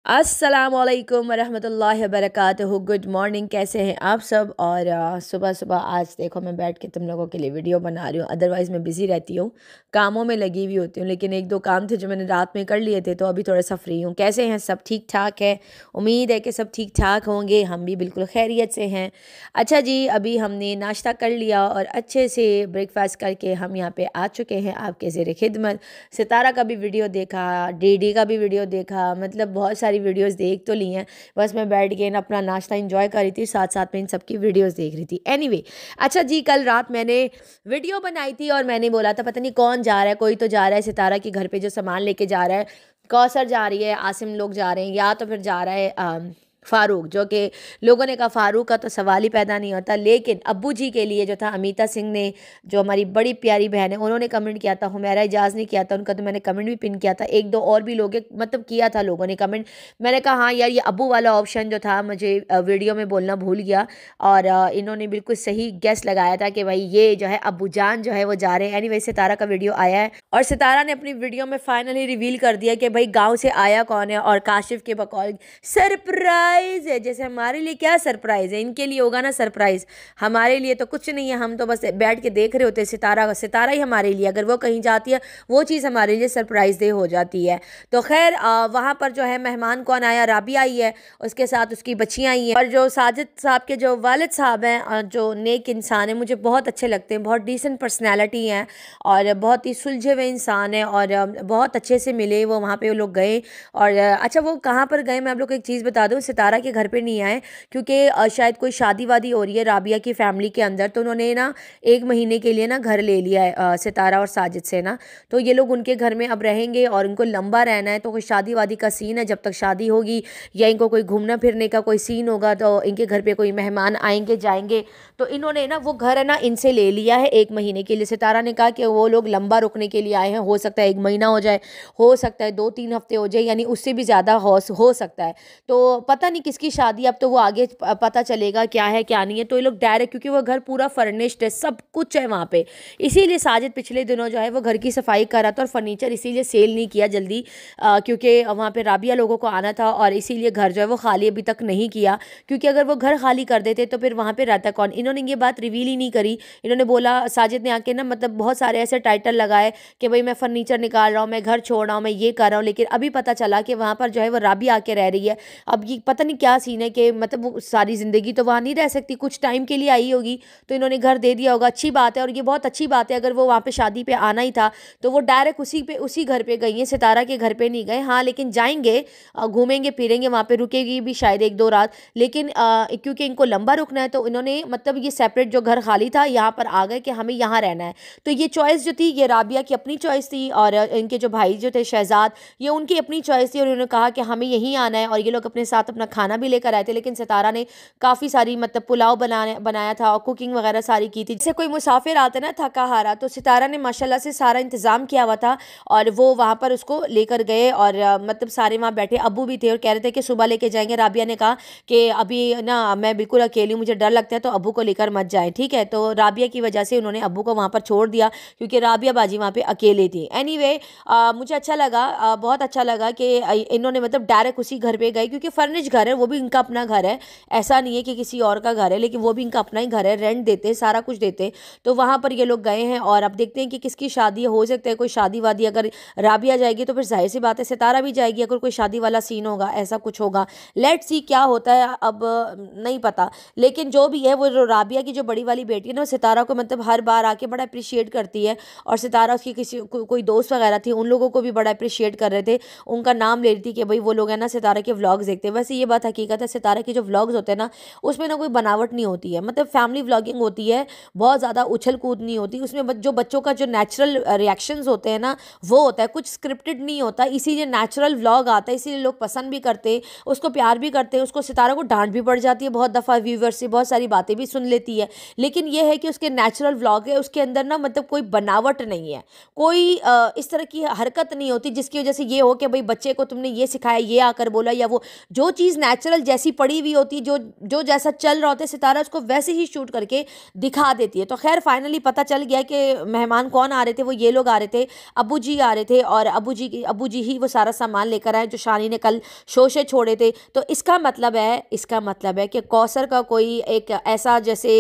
अस्सलामुअलैकुम वरहमतुल्लाहि वबरकातुहू। Good morning, कैसे हैं आप सब। और सुबह सुबह आज देखो मैं बैठ के तुम लोगों के लिए वीडियो बना रही हूँ। अदरवाइज़ मैं बिज़ी रहती हूँ, कामों में लगी हुई होती हूँ, लेकिन एक दो काम थे जो मैंने रात में कर लिए थे, तो अभी थोड़ा सा फ्री हूँ। कैसे हैं सब? ठीक ठाक है। उम्मीद है कि सब ठीक ठाक होंगे, हम भी बिल्कुल खैरियत से हैं। अच्छा जी, अभी हमने नाश्ता कर लिया और अच्छे से ब्रेकफास्ट करके हम यहाँ पे आ चुके हैं आपके ज़ेरे खिदमत। सितारा का भी वीडियो देखा, डीडी का भी वीडियो देखा, मतलब बहुत सारी वीडियोस देख तो ली हैं। बस मैं बैठ के ना अपना नाश्ता एंजॉय कर रही थी, साथ साथ में इन सबकी वीडियोस देख रही थी। एनीवे, अच्छा जी, कल रात मैंने वीडियो बनाई थी और मैंने बोला था पता नहीं कौन जा रहा है, कोई तो जा रहा है सितारा के घर पे जो सामान लेके जा रहा है। कौसर जा रही है, आसिम लोग जा रहे हैं, या तो फिर जा रहा है फ़ारूक। जो कि लोगों ने कहा फ़ारूक का तो सवाल ही पैदा नहीं होता, लेकिन अब्बू जी के लिए जो था अमीता सिंह ने, जो हमारी बड़ी प्यारी बहन है, उन्होंने कमेंट किया था। हुमैरा इजाज़ ने किया था, उनका तो मैंने कमेंट भी पिन किया था। एक दो और भी लोग मतलब किया था लोगों ने कमेंट। मैंने कहा हाँ यार, ये अब्बू वाला ऑप्शन जो था मुझे वीडियो में बोलना भूल गया, और इन्होंने बिल्कुल सही गेस लगाया था कि भाई ये जो है अब्बू जान जो है वो जा रहे हैं। एनीवे, सितारा का वीडियो आया है और सितारा ने अपनी वीडियो में फाइनली रिवील कर दिया कि भाई गाँव से आया कौन है, और काशिफ के बकौल सरप्राइज है। जैसे हमारे लिए क्या सरप्राइज है, इनके लिए होगा ना सरप्राइज। हमारे लिए तो कुछ नहीं है, हम तो बस बैठ के देख रहे होते हैं। सितारा सितारा ही हमारे लिए, अगर वो कहीं जाती है वो चीज़ हमारे लिए सरप्राइज दे हो जाती है। तो खैर वहाँ पर जो है मेहमान कौन आया, राबिया आई है, उसके साथ उसकी बच्चियाँ आई हैं, और जो साजिद साहब के जो वालिद साहब हैं, जो नेक इंसान है, मुझे बहुत अच्छे लगते हैं, बहुत डिसेंट पर्सनैलिटी हैं और बहुत ही सुलझे हुए इंसान हैं, और बहुत अच्छे से मिले वो वहाँ पे वो लोग गए। और अच्छा, वो कहाँ पर गए मैं आप लोग को एक चीज़ बता दूँ, सितारा के घर पे नहीं आए, क्योंकि शायद कोई शादी वादी हो रही है राबिया की फैमिली के अंदर, तो उन्होंने ना 1 महीने के लिए ना घर ले लिया है सितारा और साजिद से ना। तो ये लोग उनके घर में अब रहेंगे और इनको लंबा रहना है, तो कोई शादी वादी का सीन है, जब तक शादी होगी या इनको कोई घूमना फिरने का कोई सीन होगा तो इनके घर पे कोई मेहमान आएंगे जाएंगे, तो इन्होंने ना वो घर है ना इनसे ले लिया है 1 महीने के लिए। सितारा ने कहा कि वो लोग लंबा रुकने के लिए आए हैं, हो सकता है 1 महीना हो जाए, हो सकता है 2-3 हफ्ते हो जाए, यानी उससे भी ज़्यादा हो सकता है। तो पता नहीं किसकी शादी, अब तो वो आगे पता चलेगा क्या है क्या नहीं है। तो ये लोग डायरेक्ट, क्योंकि वो घर पूरा फर्निश्ड है, सब कुछ है वहाँ पे, इसीलिए साजिद पिछले दिनों जो है वो घर की सफाई कर रहा था, और फर्नीचर इसीलिए सेल नहीं किया जल्दी, क्योंकि वहाँ पे राबिया लोगों को आना था, और इसीलिए घर जो है वो खाली अभी तक नहीं किया, क्योंकि अगर वो घर खाली कर देते तो फिर वहाँ पे रहता कौन। इन्होंने ये बात रिवील ही नहीं करी। इन्होंने बोला, साजिद ने आके ना मतलब बहुत सारे ऐसे टाइटल लगाए कि भाई मैं फर्नीचर निकाल रहा हूँ, मैं घर छोड़ रहा हूँ, मैं ये कर रहा हूँ, लेकिन अभी पता चला कि वहाँ पर जो है वो राबिया आके रह रही है। अब ये पता नहीं क्या सीन है कि मतलब वो सारी ज़िंदगी तो वहाँ नहीं रह सकती, कुछ टाइम के लिए आई होगी, तो इन्होंने घर दे दिया होगा। अच्छी बात है, और ये बहुत अच्छी बात है। अगर वो वहाँ पे शादी पे आना ही था तो वो डायरेक्ट उसी घर पे गई हैं, सितारा के घर पे नहीं गए। हाँ, लेकिन जाएंगे, घूमेंगे फिरेंगे, वहाँ पे रुकेगी भी शायद 1-2 रात, लेकिन क्योंकि इनको लंबा रुकना है तो इन्होंने मतलब ये सेपरेट जो घर खाली था यहाँ पर आ गए कि हमें यहाँ रहना है। तो ये चॉइस जो थी ये राबिया की अपनी चॉइस थी, और इनके जो भाई जो थे शहजाद, ये उनकी अपनी चॉइस थी, और उन्होंने कहा कि हमें यहीं आना है। और ये लोग अपने साथ अपना खाना भी लेकर आए थे, लेकिन सितारा ने काफ़ी सारी मतलब पुलाव बनाया था और कुकिंग वगैरह सारी की थी। जैसे कोई मुसाफिर आते ना थका हारा, तो सितारा ने माशाल्लाह से सारा इंतज़ाम किया हुआ था, और वो वहाँ पर उसको लेकर गए, और मतलब सारे वहाँ बैठे। अब्बू भी थे और कह रहे थे कि सुबह लेके जाएंगे। राबिया ने कहा कि अभी ना मैं बिल्कुल अकेली हूँ, मुझे डर लगता है, तो अब्बू को लेकर मत जाए, ठीक है। तो राबिया की वजह से उन्होंने अब्बू को वहाँ पर छोड़ दिया, क्योंकि राबिया बाजी वहाँ पे अकेले थी। एनीवे, मुझे अच्छा लगा, बहुत अच्छा लगा कि इन्होंने मतलब डायरेक्ट उसी घर पे गए, क्योंकि फर्निश घर है, वो भी इनका अपना घर है, ऐसा नहीं है कि किसी और का घर है, लेकिन वो भी इनका अपना ही घर है, रेंट देते, सारा कुछ देते। तो वहाँ पर ये लोग गए हैं, और अब देखते हैं कि किसकी शादी हो सकता है कोई शादी वादी, अगर राबिया जाएगी तो फिर जाहिर सी बात है सितारा भी जाएगी, अगर कोई शादी वाला सीन होगा, ऐसा कुछ होगा। लेट्स सी क्या होता है, अब नहीं पता। लेकिन जो भी है, वो राबिया की जो बड़ी वाली बेटी है ना, वो सितारा को मतलब हर बार आके बड़ा अप्रिशिएट करती है, और सितारा उसकी किसी कोई दोस्त वगैरह थी, उन लोगों को भी बड़ा अप्रिशिएट कर रहे थे, उनका नाम ले रही थी कि भाई वो लोग है ना सितारा के व्लॉग्स देखते हैं। वैसे ये बात हकीकत है, सितारा के जो व्लॉग्स होते हैं ना, उसमें ना कोई बनावट नहीं होती है, मतलब फैमिली व्लॉगिंग होती है, बहुत ज़्यादा उछल कूद नहीं होती उसमें। जो बच्चों का जो नेचुरल रिएक्शंस होते हैं ना, वो होता है, कुछ स्क्रिप्टेड नहीं होता, इसीलिए नेचुरल व्लॉग आता है, इसीलिए लोग पसंद भी करते हैं, उसको प्यार भी करते हैं। उसको सितारा को डांट भी पड़ जाती है बहुत दफ़ा, व्यूवर्स से बहुत सारी बातें भी सुन लेती है, लेकिन ये है कि उसके नेचुरल व्लॉग है, उसके अंदर ना मतलब कोई बनावट नहीं है, कोई इस तरह की हरकत नहीं होती जिसकी वजह से ये हो कि भाई बच्चे को तुमने ये सिखाया, ये आकर बोला, या वो जो चीज़ चीज़ नेचुरल जैसी पड़ी हुई होती है, जो जो जैसा चल रहा होता है सितारा उसको वैसे ही शूट करके दिखा देती है। तो खैर फाइनली पता चल गया कि मेहमान कौन आ रहे थे, वो ये लोग आ रहे थे, अबू जी आ रहे थे, और अबू जी ही वो सारा सामान लेकर आए जो शानी ने कल शो से छोड़े थे। तो इसका मतलब है कि कौसर का कोई एक ऐसा, जैसे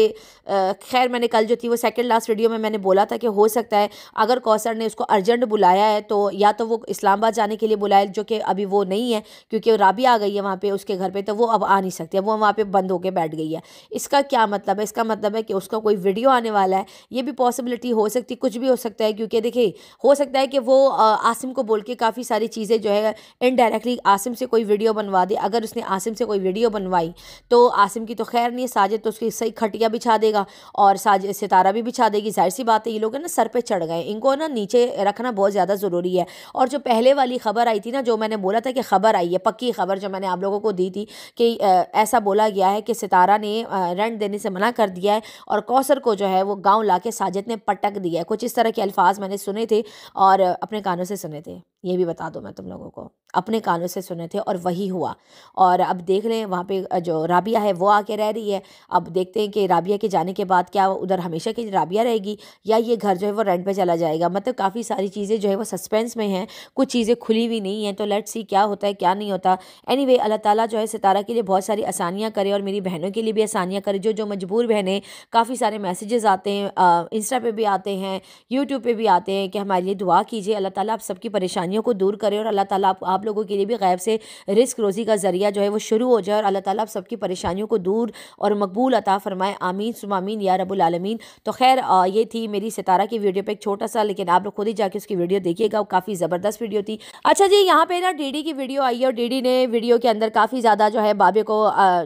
खैर मैंने कल जो थी वो सेकंड लास्ट वीडियो में मैंने बोला था कि हो सकता है अगर कौसर ने उसको अर्जेंट बुलाया है तो या तो वो इस्लामाबाद जाने के लिए बुलाया, जो कि अभी वो नहीं है क्योंकि राबिया आ गई है वहाँ पे उसके घर पे, तो वो अब आ नहीं सकती है, वो वहाँ पे बंद होकर बैठ गई है। इसका क्या मतलब है? इसका मतलब है कि उसका कोई वीडियो आने वाला है, ये भी पॉसिबिलिटी हो सकती, कुछ भी हो सकता है, क्योंकि देखिए हो सकता है कि वो आसिम को बोल के काफ़ी सारी चीज़ें जो है इनडायरेक्टली आसिम से कोई वीडियो बनवा दे। अगर उसने आसिम से कोई वीडियो बनवाई तो आसिम की तो खैर नहीं है, साजिद तो उसकी सही खटिया बिछा देगा और साजिद सितारा भी बिछा देगी। जाहिर सी बात है ये लोग ना सर पे चढ़ गए, इनको ना नीचे रखना बहुत ज़्यादा ज़रूरी है। और जो पहले वाली खबर आई थी ना, जो मैंने बोला था कि खबर आई है, पक्की खबर जो मैंने आप लोगों को दी थी कि ऐसा बोला गया है कि सितारा ने रेंट देने से मना कर दिया है और कौसर को जो है वो गाँव ला के साजिद ने पटक दिया है। कुछ इस तरह के अल्फाज मैंने सुने थे और अपने कानों से सुने थे, ये भी बता दूं मैं तुम लोगों को, अपने कानों से सुने थे और वही हुआ। और अब देख लें वहाँ पे जो राबिया है वो आके रह रही है। अब देखते हैं कि राबिया के जाने के बाद क्या उधर हमेशा की राबिया रहेगी या ये घर जो है वो रेंट पे चला जाएगा। मतलब काफ़ी सारी चीज़ें जो है वो सस्पेंस में हैं, कुछ चीज़ें खुली हुई नहीं हैं। तो लेट्स सी क्या होता है क्या नहीं होता। एनीवे अल्लाह ताला जो है सितारा के लिए बहुत सारी आसानियाँ करे और मेरी बहनों के लिए भी आसानियाँ करे। जो जो मजबूर बहनें, काफ़ी सारे मैसेजेस आते हैं, इंस्टा पे भी आते हैं, यूट्यूब पे भी आते हैं कि हमारे लिए दुआ कीजिए, अल्लाह ताला आप सबकी परेशानियों को दूर करे और अल्लाह ताला आप लोगों के लिए भी गैब से रिस्क रोज़ी का ज़रिया जो है वो शुरू हो जाए और अल्लाह ताला आप सबकी परेशानियों को दूर और मकबूल अता फरमाए। आमीन सुम्मा आमीन या रब्बुल आलमीन। तो खैर ये थी मेरी सितारा की वीडियो पे एक छोटा सा, लेकिन आप लोग खुद ही जाके उसकी वीडियो देखिएगा, वो काफ़ी ज़बरदस्त वीडियो थी। अच्छा जी, यहाँ पे ना डीडी की वीडियो आई है और डीडी ने वीडियो के अंदर काफ़ी ज़्यादा जो है बाबे को,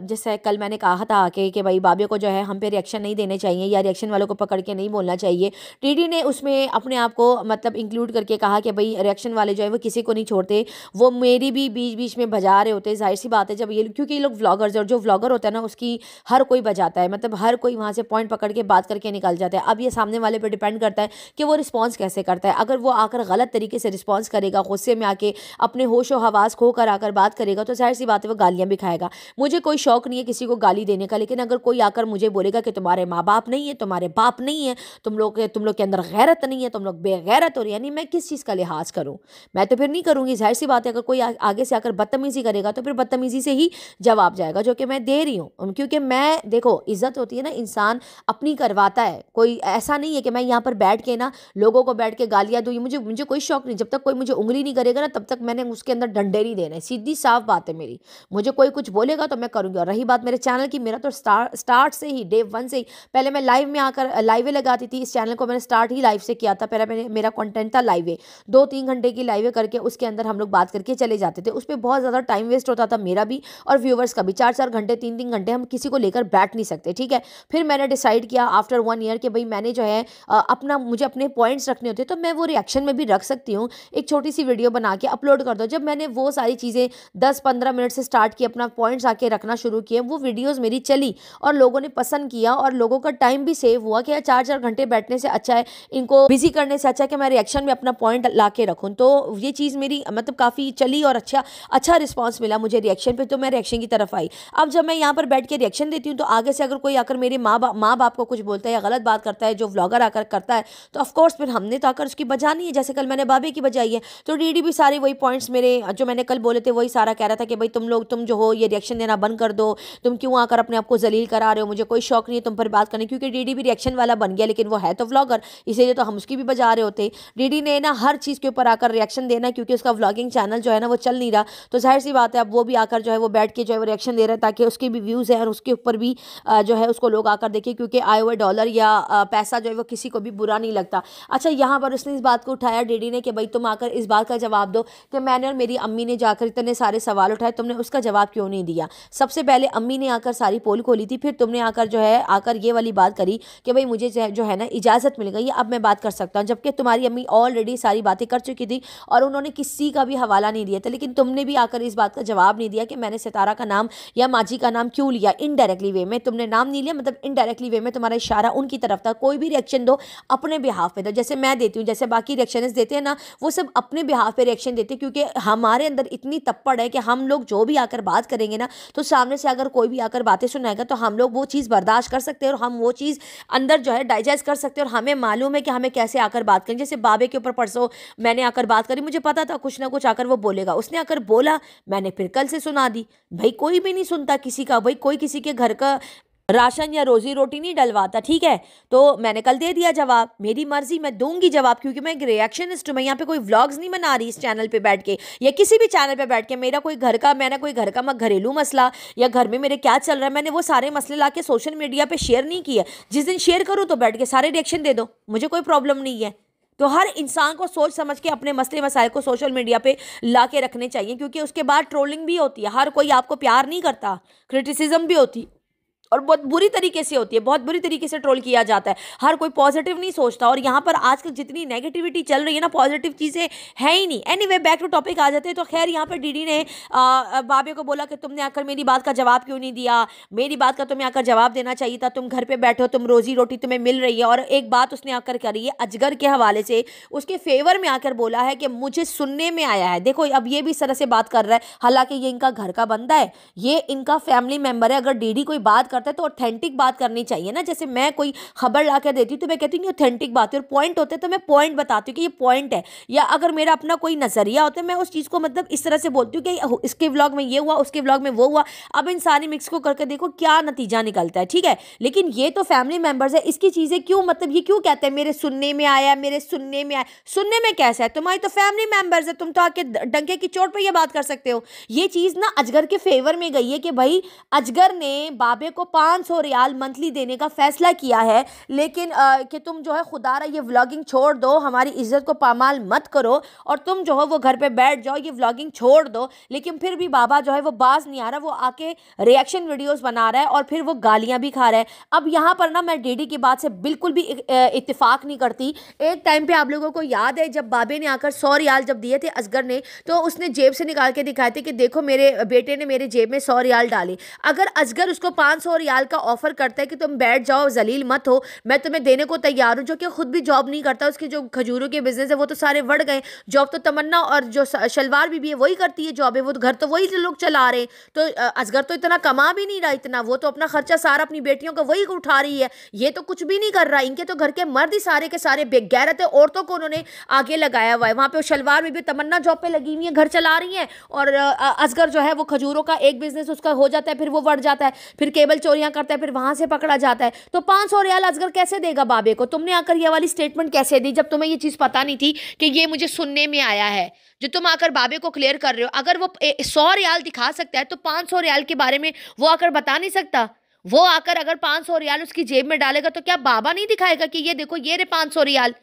जैसे कल मैंने कहा था आके कि भाई बाबे को जो है हम पे रिएक्शन नहीं देने चाहिए या रिएक्शन वालों को पकड़ के नहीं बोलना चाहिए। डीडी ने उसमें अपने आप को मतलब इंक्लूड करके कहा कि भाई रिएक्शन वाले जो है वो किसी को नहीं छोड़ते, वो मेरी भी बीच बीच में बजा रहे होते हैं। जाहिर सी बात है जब ये, क्योंकि ये लोग व्लॉगर्स, और जो व्लॉगर होता है ना उसकी हर कोई बजाता है, मतलब हर कोई वहाँ से पॉइंट पकड़ के बात करके निकल जाता है। अब ये सामने वाले पे डिपेंड करता है कि वो रिस्पॉन्स कैसे करता है। अगर वो आकर गलत तरीके से रिस्पॉन्स करेगा, गुस्से में आके अपने होश व हवास खो कर आकर बात करेगा, तो जाहिर सी बात है वो गालियाँ भी खाएगा। मुझे कोई शौक नहीं है किसी को गाली देने का, लेकिन अगर कोई आकर मुझे बोलेगा कि तुम्हारे माँ बाप नहीं है, तुम्हारे बाप नहीं है, तुम लोग के अंदर गैरत नहीं है, तुम लोग बेगैरत हो रही, यानी मैं किस चीज़ का लिहाज करूँ? मैं तो फिर नहीं करूँगी। जाहिर सी बात है अगर कोई आगे से आकर बदतमीजी करेगा तो फिर बदतमीजी से ही जवाब जाएगा, जो कि मैं दे रही हूँ। क्योंकि मैं, देखो इज्जत होती है ना, इंसान अपनी करवाता है। कोई ऐसा नहीं है कि मैं यहाँ पर बैठ के ना लोगों को बैठ के गालियाँ दूँ, मुझे कोई शौक नहीं। जब तक कोई मुझे उंगली नहीं करेगा ना तब तक मैंने उसके अंदर डंडे नहीं देने। सीधी साफ बात है मेरी, मुझे कोई कुछ बोलेगा तो मैं करूँगी। और रही बात मेरे चैनल की, मेरा तो स्टार्ट से ही, डे 1 से ही, पहले मैं लाइव में आकर लाइवें लगाती थी। इस चैनल को मैंने स्टार्ट ही लाइव से किया था। पहले मेरा कंटेंट था लाइवें, 2-3 घंटे की लाइवें करके उसके अंदर हम लोग बात करके चले जाते थे। उस पर बहुत ज़्यादा टाइम वेस्ट होता था, मेरा भी और व्यूवर्स का भी। 4-4 घंटे, 3-3 घंटे हम किसी को लेकर बैठ नहीं सकते, ठीक है। फिर मैंने डिसाइड किया आफ्टर 1 ईयर कि भाई मैंने जो है मुझे अपने पॉइंट्स रखने होते तो मैं वो रिएक्शन में भी रख सकती हूँ। एक छोटी सी वीडियो बना के अपलोड कर दो। जब मैंने वो सारी चीज़ें 10-15 मिनट से स्टार्ट की, अपना पॉइंट्स आके रखना शुरू किए, वो वीडियोज़ मेरी चली और लोगों ने पसंद किया और लोगों का टाइम भी सेव हुआ कि 4-4 घंटे बैठने से अच्छा है, इनको बिजी करने से अच्छा है कि मैं रिएक्शन में अपना पॉइंट ला के रखूँ। तो ये चीज़ मेरी मतलब काफ़ी चली और अच्छा रिस्पॉन्स मिला मुझे रिएक्शन पे, तो मैं रिएक्शन की तरफ आई। अब जब मैं यहाँ पर बैठ के रिएक्शन देती हूँ तो आगे से अगर कोई आकर मेरे माँ बाप को कुछ बोलता है या गलत बात करता है, जो व्लॉगर आकर करता है, तो ऑफकोर्स फिर हमने तो आकर उसकी बजानी है। जैसे कल मैंने बाबे की बजाई है, तो डीडी भी सारे वही पॉइंट्स मेरे जो मैंने कल बोले थे वही सारा कह रहा था कि भाई तुम जो हो ये रिएक्शन देना बंद कर दो, तुम क्यों आकर अपने आप को जलील करा रहे हो, मुझे कोई शौक नहीं है तुम पर बात करने। क्योंकि डीडी भी रिएक्शन वाला बन गया, लेकिन वो है तो व्लॉगर, इसीलिए तो हम उसकी भी बजा रहे होते। डीडी ने ना हर चीज़ के ऊपर आकर रिएक्शन देना, क्योंकि उसका व्लॉगिंग चैनल जो है ना वो चल नहीं रहा, तो जाहिर सी बात है अब वो भी आकर जो है वो बैठ के जो है वो रिएक्शन दे रहा है ताकि उसके भी व्यूज़ है और उसके ऊपर भी जो है उसको लोग आकर देखें, क्योंकि आए हुए डॉलर या पैसा जो है वो किसी को भी बुरा नहीं लगता। अच्छा, यहाँ पर उसने इस बात को उठाया डीडी ने कि भाई तुम आकर इस बात का जवाब दो कि मैंने और मेरी अम्मी ने जाकर इतने सारे सवाल उठाए, तुमने उसका जवाब क्यों नहीं दिया। सबसे पहले अम्मी ने आकर सारी पोल खोली थी, फिर तुमने आकर जो है ये वाली बात करी कि भाई मुझे जो है ना इजाज़त मिल गई, अब मैं बात कर सकता हूँ, जबकि तुम्हारी अम्मी ऑलरेडी सारी बातें कर चुकी थी। और उन्होंने किसी का भी हवाला नहीं दिया था, लेकिन तुमने भी आकर इस बात का जवाब नहीं दिया कि मैंने सितारा का नाम या माजी का नाम क्यों लिया। इनडायरेक्टली वे में तुमने नाम नहीं लिया, मतलब इनडायरेक्टली वे में तुम्हारा इशारा उनकी तरफ था। कोई भी रिएक्शन दो अपने बिहाफ पे दो, जैसे मैं देती हूँ, जैसे बाकी रिएक्शनर्स देते हैं ना, वो सब अपने बिहाफ पे रिएक्शन देते हैं, क्योंकि हमारे अंदर इतनी तप्पड़ है कि हम लोग जो भी आकर बात करेंगे ना, तो सामने से अगर कोई भी आकर बातें सुनाएगा तो हम लोग वो चीज़ बर्दाश्त कर सकते हैं और हम वो चीज़ अंदर जो है डाइजेस्ट कर सकते हैं, और हमें मालूम है कि हमें कैसे आकर बात करें। जैसे बाबे के ऊपर परसों मैंने आकर बात करी, मुझे पता था कुछ ना कुछ आकर वो बोलेगा, उसने आकर बोला, मैंने फिर कल से सुना दी। भाई कोई भी नहीं सुनता किसी का, भाई कोई किसी के घर का राशन या रोजी रोटी नहीं डलवाता, ठीक है। तो मैंने कल दे दिया जवाब, मेरी मर्जी, मैं दूंगी जवाब, क्योंकि मैं एक रिएक्शनिस्ट हूं। मैं यहाँ पे कोई व्लॉग्स नहीं बना रही इस चैनल पे बैठ के या किसी भी चैनल पे बैठ के। मेरा कोई घर का, मैंने कोई घर का घरेलू मसला या घर में मेरे क्या चल रहा है, मैंने वो सारे मसले ला के सोशल मीडिया पे शेयर नहीं किए। जिस दिन शेयर करूँ तो बैठ के सारे रिएक्शन दे दो, मुझे कोई प्रॉब्लम नहीं है। तो हर इंसान को सोच समझ के अपने मसले मसाइल को सोशल मीडिया पे ला के रखने चाहिए, क्योंकि उसके बाद ट्रोलिंग भी होती है। हर कोई आपको प्यार नहीं करता, क्रिटिसिज्म भी होती है और बहुत बुरी तरीके से होती है, बहुत बुरी तरीके से ट्रोल किया जाता है। हर कोई पॉजिटिव नहीं सोचता, और यहाँ पर आजकल जितनी नेगेटिविटी चल रही है ना, पॉजिटिव चीज़ें है ही नहीं। एनीवे बैक टू टॉपिक आ जाते हैं। तो खैर यहाँ पर डीडी ने बाबे को बोला कि तुमने आकर मेरी बात का जवाब क्यों नहीं दिया, मेरी बात का तुम्हें आकर जवाब देना चाहिए था, तुम घर पर बैठे हो, तुम रोजी रोटी तुम्हें मिल रही है। और एक बात उसने आकर करी है अजगर के हवाले से, उसके फेवर में आकर बोला है कि मुझे सुनने में आया है। देखो अब ये भी इस तरह से बात कर रहा है, हालांकि ये इनका घर का बंदा है, ये इनका फैमिली मेंबर है। अगर डीडी कोई बात करता है तो ऑथेंटिक बात करनी चाहिए ना। जैसे मैं कोई खबर ला कर देती हूँ तो मैं कहती हूँ ऑथेंटिक बात है, और पॉइंट होते हैं तो मैं पॉइंट बताती हूँ कि ये पॉइंट है। या अगर मेरा अपना कोई नजरिया होता है, मैं उस चीज़ को मतलब इस तरह से बोलती हूँ कि इसके व्लॉग में ये हुआ, उसके व्लॉग में वो हुआ। अब इन सारी मिक्स को करके देखो क्या नतीजा निकलता है, ठीक है। लेकिन ये तो फैमिली मेंबर्स है, इसकी चीज़ें क्यों, मतलब ये क्यों कहते हैं मेरे सुनने में आया, मेरे सुनने में आया। सुनने में कैसा है, तुम्हारी तो फैमिली मेंबर्स है, तुम तो आके डंके की चोट पर यह बात कर सकते हो। ये चीज़ ना अजगर के फेवर में गई है कि भाई अजगर ने बाबे को 500 रियाल मंथली देने का फैसला किया है, लेकिन कि तुम जो है खुदारा ये व्लॉगिंग छोड़ दो, हमारी इज्जत को पामाल मत करो, और तुम जो है वो घर पे बैठ जाओ, ये व्लॉगिंग छोड़ दो। लेकिन फिर भी बाबा जो है वो बाज नहीं आ रहा, वो आके रिएक्शन वीडियोस बना रहा है और फिर वो गालियां भी खा रहा है। अब यहाँ पर ना मैं डीडी की बात से बिल्कुल भी इत्तेफाक नहीं करती। एक टाइम पे आप लोगों को याद है जब बाबे ने आकर 100 रियाल जब दिए थे असगर ने, तो उसने जेब से निकाल के दिखाए थे कि देखो मेरे बेटे ने मेरे जेब में 100 रियाल डाले। अगर असगर उसको 500 रियाल का ऑफर करता है कि तुम बैठ जाओ, जलील मत हो, मैं तुम्हें देने को तैयार हूं, जो कि खुद भी जॉब नहीं करता, उसके जो खजूरों के बिजनेस है वो तो सारे बढ़ गए। जॉब तो तमन्ना और जो शलवार बीबी है वही करती है, जॉब है वो, तो घर तो वही लोग चला रहे हैं। तो असगर तो इतना कमा भी नहीं रहा, इतना वो तो अपना खर्चा सारा अपनी बेटियों का वही उठा रही है, ये तो कुछ भी नहीं कर रहा। इनके तो घर के मर्द ही सारे के सारे बेगैरत है, औरतों को उन्होंने आगे लगाया हुआ है। वहां पे शलवार बीबी तमन्ना जॉब पे लगी हुई है, घर चला रही है, और असगर जो है वो खजूरों का एक बिजनेस उसका हो जाता है, फिर वो बढ़ जाता है, फिर केबल चोरियां करता है, फिर वहां से पकड़ा जाता है। तो 500 रियाल असगर कैसे देगा बाबे को? तुमने आकर ये वाली स्टेटमेंट कैसे दी जब तुम्हें ये चीज पता नहीं थी कि ये मुझे सुनने में आया है, जो तुम आकर बाबे को क्लियर कर रहे हो? अगर वो 100 रियाल दिखा सकता है तो 500 रियाल के बारे में वो आकर बता नहीं सकता? वो आकर अगर 500 रियाल उसकी जेब में डालेगा तो क्या बाबा नहीं दिखाएगा कि ये देखो ये रे 500 रियाल?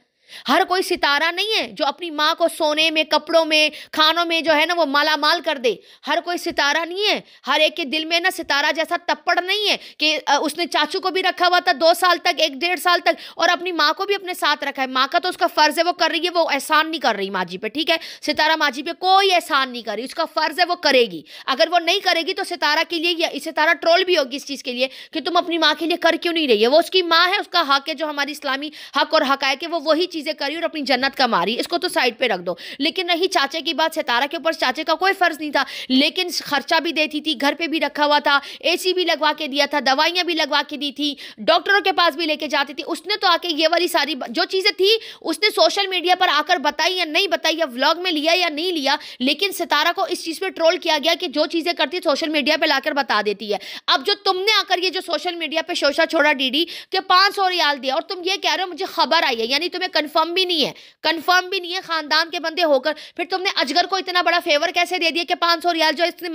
हर कोई सितारा नहीं है जो अपनी माँ को सोने में, कपड़ों में, खानों में जो है ना वो माला माल कर दे। हर कोई सितारा नहीं है, हर एक के दिल में ना सितारा जैसा तप्पड़ नहीं है कि उसने चाचू को भी रखा हुआ था 2 साल तक, 1 डेढ़ साल तक, और अपनी माँ को भी अपने साथ रखा है। माँ का तो उसका फर्ज है वो कर रही है, वो एहसान नहीं कर रही माँ जी पे, ठीक है। सितारा माँ जी पे कोई एहसान नहीं कर रही, उसका फर्ज है वो करेगी। अगर वो नहीं करेगी तो सितारा के लिए, या सितारा ट्रोल भी होगी इस चीज के लिए कि तुम अपनी माँ के लिए कर क्यों नहीं रही है। वो उसकी माँ है, उसका हक है, जो हमारी इस्लामी हक और हक है कि वो वही चीजें करी और अपनी जन्नत का मारी, इसको तो साइड पे रख दो। लेकिन रही चाचे की बात, सितारा के ऊपर चाचे का कोई फर्ज नहीं था, लेकिन खर्चा भी देती थी, घर पे भी रखा हुआ था, एसी भी लगवा के दिया था, दवाइयां भी लगवा के दी थी, डॉक्टरों के पास भी लेके जाती थी। उसने तो आके ये वाली सारी जो चीजें थी उसने सोशल मीडिया पर आकर बताई या नहीं बताई, या व्लॉग में लिया या नहीं लिया, लेकिन सितारा को इस चीज पे ट्रोल किया गया कि जो चीजें करती है सोशल मीडिया पे लाकर बता देती है। अब जो तुमने आकर ये जो सोशल मीडिया पे शोशा छोड़ा डीडी के 500 रियाल दिया, और तुम ये कह रहे हो मुझे खबर आई है, यानी तुम्हें कंफर्म भी नहीं है, कंफर्म भी नहीं है खानदान के बंदे होकर, फिर तुमने अजगर को इतना बड़ा फेवर कैसे दे दिया कि 500 रियाल जो इसने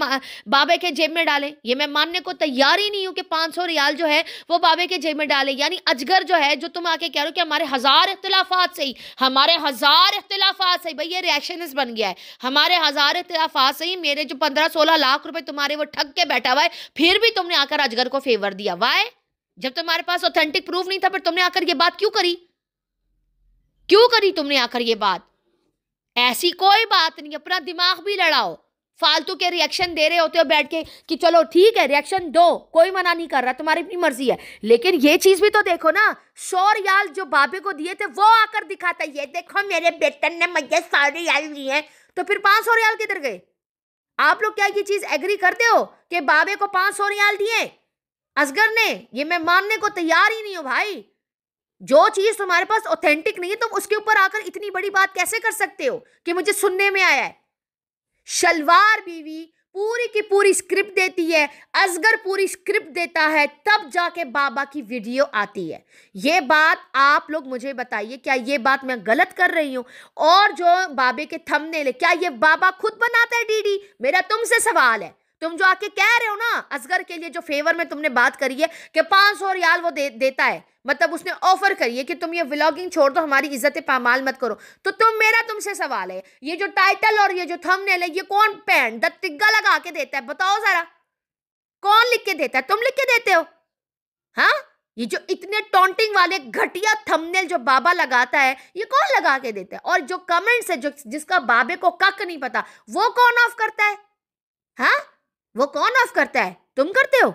बाबे के जेब में डाले? ये मैं मानने को तैयार ही नहीं हूं कि 500 रियाल जो है वो बाबे के जेब में डाले। यानी अजगर जो है, जो तुम आके कह रहे हो कि हमारे 1000 इख्तिलाफात से ही, हमारे 1000 इख्तिलाफात से, भाई ये रिएक्शनिस्ट बन गया है, हमारे 1000 इख्तिलाफात से ही मेरे जो 15-16 लाख रुपए तुम्हारे वो ठग के बैठा हुआ है, फिर भी तुमने आकर अजगर को फेवर दिया। वाई? जब तुम्हारे पास ऑथेंटिक प्रूफ नहीं था, फिर तुमने आकर ये बात क्यों करी? क्यों करी तुमने आकर ये बात? ऐसी कोई बात नहीं, अपना दिमाग भी लड़ाओ। फालतू के रिएक्शन दे रहे होते हो बैठ के कि चलो ठीक है रिएक्शन दो, कोई मना नहीं कर रहा, तुम्हारी अपनी मर्जी है, लेकिन ये चीज भी तो देखो ना। 100 रियाल जो बाबे को दिए थे वो आकर दिखाता है, ये देखो मेरे बेटे ने मुझे 100 रियाल दिए हैं, तो फिर 500 रियाल किधर गए? आप लोग क्या ये चीज एग्री करते हो कि बाबे को 500 रियाल दिए असगर ने? ये मैं मानने को तैयार ही नहीं हूं भाई। जो चीज तुम्हारे पास ऑथेंटिक नहीं है तुम उसके ऊपर आकर इतनी बड़ी बात कैसे कर सकते हो कि मुझे सुनने में आया है। शलवार बीवी पूरी की पूरी स्क्रिप्ट देती है, असगर पूरी स्क्रिप्ट देता है, तब जाके बाबा की वीडियो आती है। ये बात आप लोग मुझे बताइए, क्या ये बात मैं गलत कर रही हूं? और जो बाबे के थंबनेल है, क्या ये बाबा खुद बनाता है डीडी? मेरा तुमसे सवाल है। तुम जो आके कह रहे हो ना असगर के लिए जो फेवर में तुमने बात करी है कि 500 रियाल वो देता है, मतलब उसने ऑफर करी है कि तुम ये व्लॉगिंग छोड़ दो, हमारी इज्जत पामाल मत करो, तो मेरा तुमसे सवाल है, ये जो टाइटल और ये जो थंबनेल है ये कौन पैंट दत्तिग्गा लगा के देता है? बताओ जरा, कौन लिख के देता है? तुम लिख के देते हो? हाँ, ये जो इतने टॉन्टिंग वाले घटिया थंबनेल जो बाबा लगाता है ये कौन लगा के देता है? और जो कमेंट्स है जो जिसका बाबे को कक नहीं पता वो कौन ऑफ करता है? हाँ, वो कौन ऑफ करता है? तुम करते हो?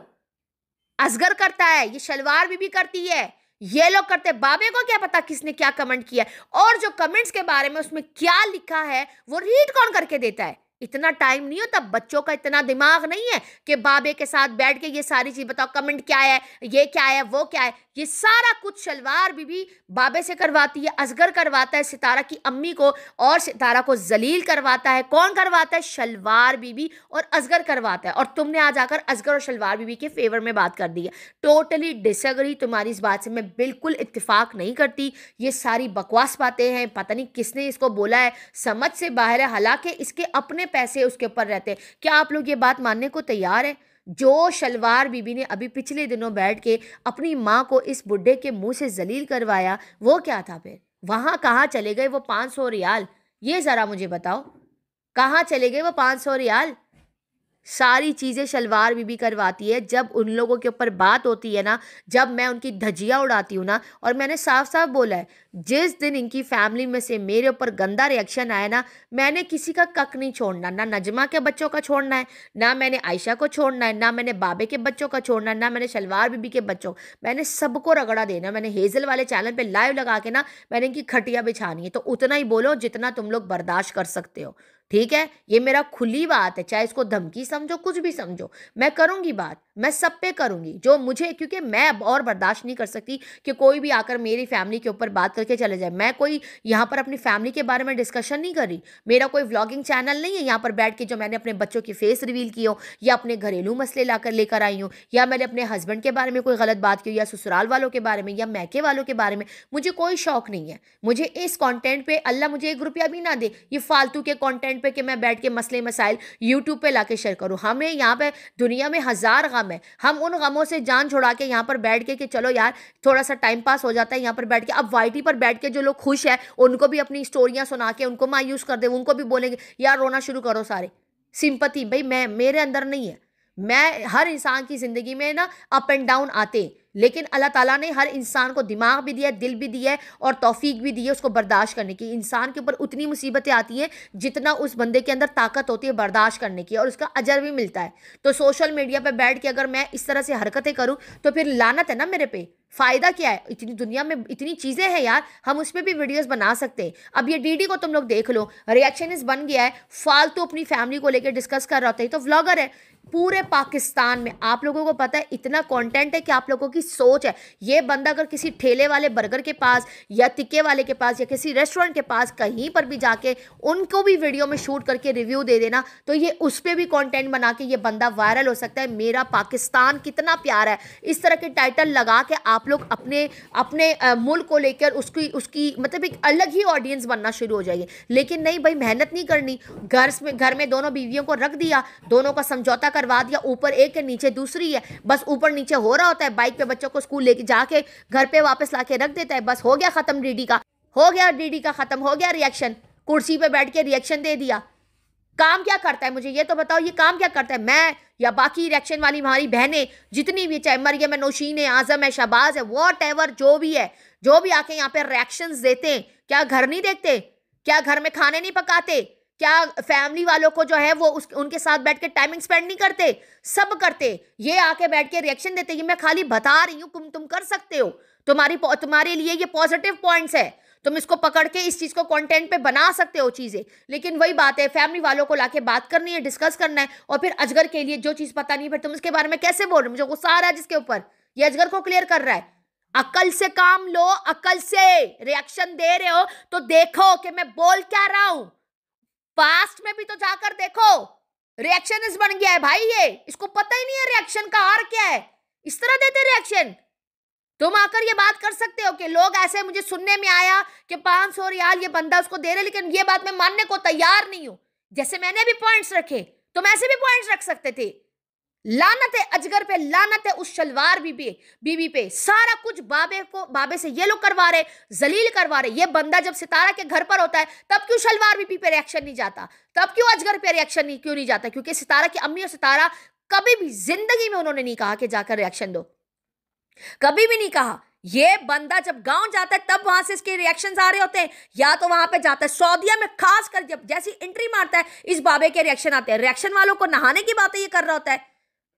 असगर करता है, ये शलवार बीबी करती है, ये लोग करते हैं। बाबे को क्या पता किसने क्या कमेंट किया है, और जो कमेंट्स के बारे में उसमें क्या लिखा है वो रीड कौन करके देता है? इतना टाइम नहीं होता, बच्चों का इतना दिमाग नहीं है कि बाबे के साथ बैठ के ये सारी चीज बताओ, कमेंट क्या है, ये क्या है, वो क्या है। ये सारा कुछ शलवार बीबी बाबे से करवाती है, असगर करवाता है सितारा की अम्मी को, और सितारा को जलील करवाता है। कौन करवाता है? शलवार बीबी और असगर करवाता है। और तुमने आज आकर असगर और शलवार बीबी के फेवर में बात कर दी है। टोटली डिसएग्री, तुम्हारी इस बात से मैं बिल्कुल इत्तेफाक नहीं करती। ये सारी बकवास बातें हैं, पता नहीं किसने इसको बोला है, समझ से बाहर है। हालांकि इसके अपने पैसे उसके ऊपर रहते हैं। क्या आप लोग ये बात मानने को तैयार है? जो शलवार बीबी ने अभी पिछले दिनों बैठ के अपनी माँ को इस बुड्ढे के मुंह से जलील करवाया, वो क्या था? फिर वहां कहाँ चले गए वो 500 रियाल? ये जरा मुझे बताओ, कहाँ चले गए वो 500 रियाल? सारी चीज़ें शलवार बीबी करवाती है। जब उन लोगों के ऊपर बात होती है ना, जब मैं उनकी धज्जियाँ उड़ाती हूँ ना, और मैंने साफ साफ बोला है, जिस दिन इनकी फैमिली में से मेरे ऊपर गंदा रिएक्शन आया ना, मैंने किसी का कक नहीं छोड़ना। ना नजमा के बच्चों का छोड़ना है, ना मैंने आयशा को छोड़ना है, ना मैंने बाबे के बच्चों का छोड़ना है, ना मैंने शलवार बीबी के बच्चों, मैंने सबको रगड़ा देना। मैंने हेजल वाले चैनल पर लाइव लगा के ना मैंने इनकी खटिया बिछानी है। तो उतना ही बोलो जितना तुम लोग बर्दाश्त कर सकते हो, ठीक है? ये मेरा खुली बात है, चाहे इसको धमकी समझो कुछ भी समझो, मैं करूंगी बात, मैं सब पे करूंगी जो मुझे, क्योंकि मैं अब और बर्दाश्त नहीं कर सकती कि कोई भी आकर मेरी फैमिली के ऊपर बात करके चले जाए। मैं कोई यहाँ पर अपनी फैमिली के बारे में डिस्कशन नहीं कर रही, मेरा कोई व्लॉगिंग चैनल नहीं है यहाँ पर बैठ के जो मैंने अपने बच्चों की फेस रिवील की हो, या अपने घरेलू मसले लाकर लेकर आई हूँ, या मैंने अपने हस्बैंड के बारे में कोई गलत बात की हो, या ससुराल वालों के बारे में, या मैके वालों के बारे में। मुझे कोई शौक नहीं है। मुझे इस कॉन्टेंट पे अल्लाह मुझे 1 रुपया भी ना दे, ये फालतू के कॉन्टेंट पे कि मैं बैठ के मसले मसाइल यूट्यूब पे लाके शेयर करूँ। हमें यहाँ पे दुनिया में 1000 गम है, हम उन गमों से जान छुड़ा के यहाँ पर बैठ के कि चलो यार थोड़ा सा टाइम पास हो जाता है यहाँ पर बैठ के। अब वाईटी पर बैठ के जो लोग खुश है उनको भी अपनी स्टोरियां सुना के उनको मायूस कर दे, उनको भी बोलेंगे यार रोना शुरू करो सारे। सिंपैथी भाई मैं मेरे अंदर नहीं है। मैं हर इंसान की ज़िंदगी में ना अप एंड डाउन आते, लेकिन अल्लाह ताला ने हर इंसान को दिमाग भी दिया है, दिल भी दिया है और तौफीक भी दी है उसको बर्दाश्त करने की। इंसान के ऊपर उतनी मुसीबतें आती हैं जितना उस बंदे के अंदर ताकत होती है बर्दाश्त करने की, और उसका अजर भी मिलता है। तो सोशल मीडिया पे बैठ के अगर मैं इस तरह से हरकतें करूं तो फिर लानत है ना मेरे पे। फ़ायदा क्या है? इतनी दुनिया में इतनी चीज़ें हैं यार, हम उस पर भी वीडियोस बना सकते हैं। अब ये डीडी को तुम लोग देख लो, रिएक्शनिस्ट बन गया है, फालतू अपनी फैमिली को लेकर डिस्कस कर रहा होता है, तो व्लॉगर है। पूरे पाकिस्तान में आप लोगों को पता है इतना कंटेंट है कि आप लोगों की सोच है। ये बंदा अगर किसी ठेले वाले बर्गर के पास या टिक्के वाले के पास या किसी रेस्टोरेंट के पास कहीं पर भी जाके उनको भी वीडियो में शूट करके रिव्यू दे देना, तो ये उस पर भी कंटेंट बना के ये बंदा वायरल हो सकता है। मेरा पाकिस्तान कितना प्यारा है, इस तरह के टाइटल लगा के आप लोग अपने अपने मुल्क को लेकर उसकी मतलब एक अलग ही ऑडियंस बनना शुरू हो जाएगी। लेकिन नहीं भाई, मेहनत नहीं करनी। घर में दोनों बीवियों को रख दिया, दोनों का समझौता करवा दिया, ऊपर एक है नीचे दूसरी है, बस ऊपर नीचे हो रहा होता है। बाइक पे बच्चों को स्कूल लेके जाके घर पे वापस लाके रख देता है, बस हो गया खत्म डीडी का, हो गया डीडी का खत्म, हो गया रिएक्शन। कुर्सी पे बैठ के रिएक्शन दे दिया। काम क्या करता है मुझे ये तो बताओ, ये काम क्या करता है? मैं या बाकी रिएक्शन वाली हमारी बहनें जितनी भी, चाहे मरियम है, नौशीन है, आजम है, शहबाज है, वॉट एवर जो भी है, जो भी आके यहाँ पे रिएक्शंस देते हैं, क्या घर नहीं देखते? क्या घर में खाने नहीं पकाते? क्या फैमिली वालों को जो है वो उनके साथ बैठ के टाइमिंग स्पेंड नहीं करते? सब करते। ये आके बैठ के रिएक्शन देते। ये मैं खाली बता रही हूँ, तुम कर सकते हो। तुम्हारे लिए ये पॉजिटिव पॉइंट्स है। तुम इसको पकड़ के इस चीज को कंटेंट पे बना सकते हो चीजें। लेकिन वही बात है, फैमिली वालों को लाके बात करनी है, डिस्कस करना है, और फिर अजगर के लिए जो चीज पता नहीं, फिर तुम उसके बारे में कैसे बोल रहे हो? मुझे गुस्सा आ रहा है जिसके ऊपर ये अजगर को क्लियर कर रहा है। अकल से काम लो, अकल से। रिएक्शन दे रहे हो तो देखो कि मैं बोल क्या रहा हूं। पास्ट में भी तो जाकर देखो। रिएक्शन बन गया है भाई ये, इसको पता ही नहीं है रिएक्शन का आर क्या है। इस तरह देते रिएक्शन। तुम आकर ये बात कर सकते हो कि लोग ऐसे, मुझे सुनने में आया कि 500 रियाल ये बंदा उसको दे रहे, लेकिन ये बात मैं मानने को तैयार नहीं हूं। जैसे मैंने भी पॉइंट्स रखे, तुम ऐसे भी पॉइंट्स रख सकते थे। लानत है अजगर पे, लानत है उस शलवार बीबी पे। सारा कुछ बाबे से ये लोग करवा रहे, जलील करवा रहे। ये बंदा जब सितारा के घर पर होता है तब क्यों शलवार बीबी पे रिएक्शन नहीं जाता? तब क्यों अजगर पे रिएक्शन क्यों नहीं जाता? क्योंकि सितारा की अम्मी और सितारा कभी भी जिंदगी में उन्होंने नहीं कहा कि जाकर रिएक्शन दो, कभी भी नहीं कहा। ये बंदा जब गांव जाता है तब वहां से इसके रिएक्शंस आ रहे होते हैं, या तो वहां पे जाता है सऊदीया में, खासकर जब जैसी एंट्री मारता है इस बाबे के रिएक्शन आते हैं। रिएक्शन वालों को नहाने की बातें ये कर रहा होता है।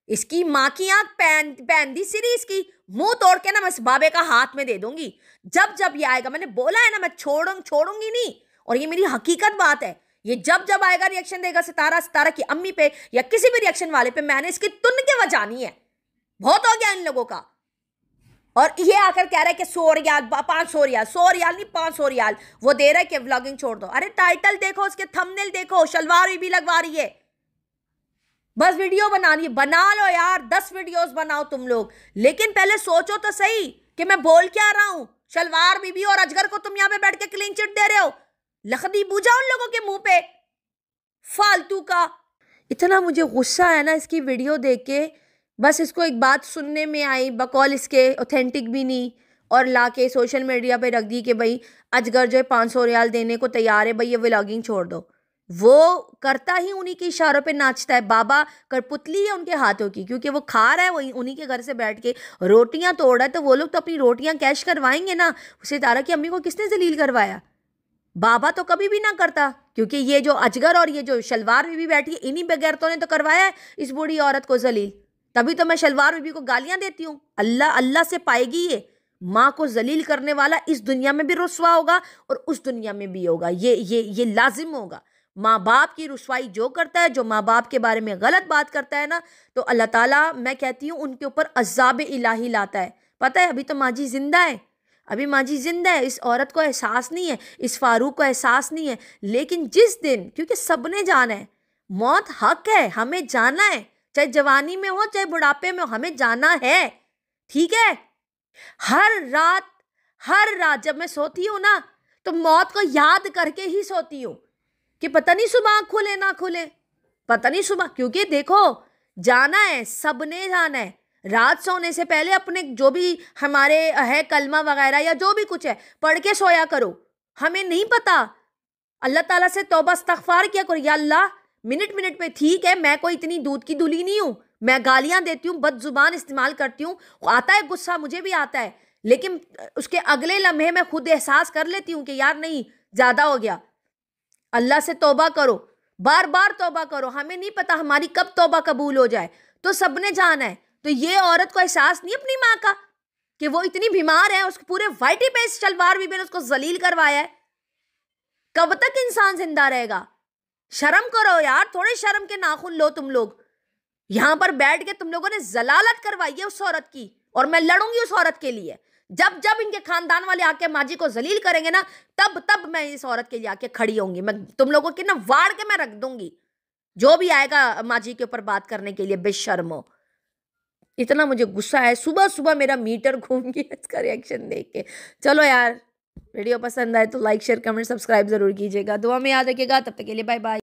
इसकी माँ की आंख पहन दी सीरी, इसकी मुंह तोड़ के ना मैं इस बाबे का हाथ में दे दूंगी। जब जब ये आएगा, मैंने बोला है ना, मैं छोड़ूंगी नहीं, और ये मेरी हकीकत बात है। ये जब जब आएगा रिएक्शन देगा सितारा की अम्मी पे या किसी भी रिएक्शन वाले पे, मैंने इसकी तुन के बजानी है। बहुत हो गया इन लोगों का। और ये आकर कह रहा है कि 100 रियाल, 500 रियाल, 100 रियाल नहीं 500 रियाल वो दे रहा है कि व्लॉगिंग छोड़ दो। अरे टाइटल देखो, उसके थंबनेल देखो, शलवार भी लगवा रही है। बस वीडियो बनानी है, बना लो यार, 10 वीडियोस बनाओ तुम लोग, लेकिन पहले सोचो तो सही कि मैं बोल क्या रहा हूं। शलवार बीबी और अजगर को तुम यहां पे बैठ के क्लीन चिट दे रहे हो। लखदी बूझा उन लोगों के मुंह पे, फालतू का। इतना मुझे गुस्सा है ना इसकी वीडियो देख के। बस इसको एक बात सुनने में आई, बकौल इसके ऑथेंटिक भी नहीं, और लाके सोशल मीडिया पे रख दी कि भाई अजगर जो है 500 रियाल देने को तैयार है, भाई ये व्लॉगिंग छोड़ दो। वो करता ही उन्हीं के इशारों पे नाचता है। बाबा करपुतली है उनके हाथों की, क्योंकि वो खा रहा है वही उन्हीं के घर से बैठ के रोटियां तोड़ रहा है, तो वो लोग तो अपनी रोटियां कैश करवाएंगे ना। सितारा की अम्मी को किसने जलील करवाया? बाबा तो कभी भी ना करता, क्योंकि ये जो अजगर और ये जो शलवार बीबी बैठी है, इन्हीं बेगैरतों ने तो करवाया है इस बूढ़ी औरत को जलील। तभी तो मैं शलवार बीबी को गालियां देती हूँ। अल्लाह से पाएगी ये। माँ को जलील करने वाला इस दुनिया में भी रुस्वा होगा और उस दुनिया में भी होगा। ये लाजिम होगा। माँ बाप की रुसवाई जो करता है, जो माँ बाप के बारे में गलत बात करता है ना, तो अल्लाह ताला, मैं कहती हूँ, उनके ऊपर अज़ाब इलाही लाता है। पता है, अभी तो माँ जी जिंदा है, अभी माँ जी जिंदा है। इस औरत को एहसास नहीं है, इस फारूक को एहसास नहीं है। लेकिन जिस दिन, क्योंकि सबने जाना है, मौत हक है, हमें जाना है, चाहे जवानी में हो चाहे बुढ़ापे में हो, हमें जाना है। ठीक है? हर रात जब मैं सोती हूँ ना, तो मौत को याद करके ही सोती हूँ कि पता नहीं सुबह खुले ना खुले, पता नहीं सुबह, क्योंकि देखो जाना है, सबने जाना है। रात सोने से पहले अपने जो भी हमारे है कलमा वगैरह या जो भी कुछ है पढ़ के सोया करो। हमें नहीं पता, अल्लाह ताला से तौबा इस्तगफार किया करो, या अल्लाह मिनट मिनट पे, ठीक है मैं कोई इतनी दूध की दुली नहीं हूँ, मैं गालियां देती हूँ, बदजुबान इस्तेमाल करती हूँ, आता है गुस्सा, मुझे भी आता है, लेकिन उसके अगले लम्हे में खुद एहसास कर लेती हूँ कि यार नहीं, ज्यादा हो गया। अल्लाह से तौबा करो, बार बार तौबा करो। हमें नहीं पता हमारी कब तौबा कबूल हो जाए। तो सबने जाना है। तो ये औरत को एहसास नहीं अपनी माँ का कि वो इतनी बीमार है, उसके पूरे वाइटी पे शलवार बीबी ने उसको जलील करवाया है। कब तक इंसान जिंदा रहेगा? शर्म करो यार, थोड़े शर्म के नाखून लो तुम लोग। यहां पर बैठ के तुम लोगों ने जलालत करवाई है उस औरत की, और मैं लड़ूंगी उस औरत के लिए। जब जब इनके खानदान वाले आके माँ जी को जलील करेंगे ना, तब तब मैं इस औरत के लिए आके खड़ी होंगी। मैं तुम लोगों की ना वाड़ के मैं रख दूंगी, जो भी आएगा माँ जी के ऊपर बात करने के लिए, बेशर्मो। इतना मुझे गुस्सा है, सुबह सुबह मेरा मीटर घूम गया इसका रिएक्शन देख के। चलो यार, वीडियो पसंद आए तो लाइक शेयर कमेंट सब्सक्राइब जरूर कीजिएगा, दुआ में याद रखिएगा। तब तक के लिए बाय बाय।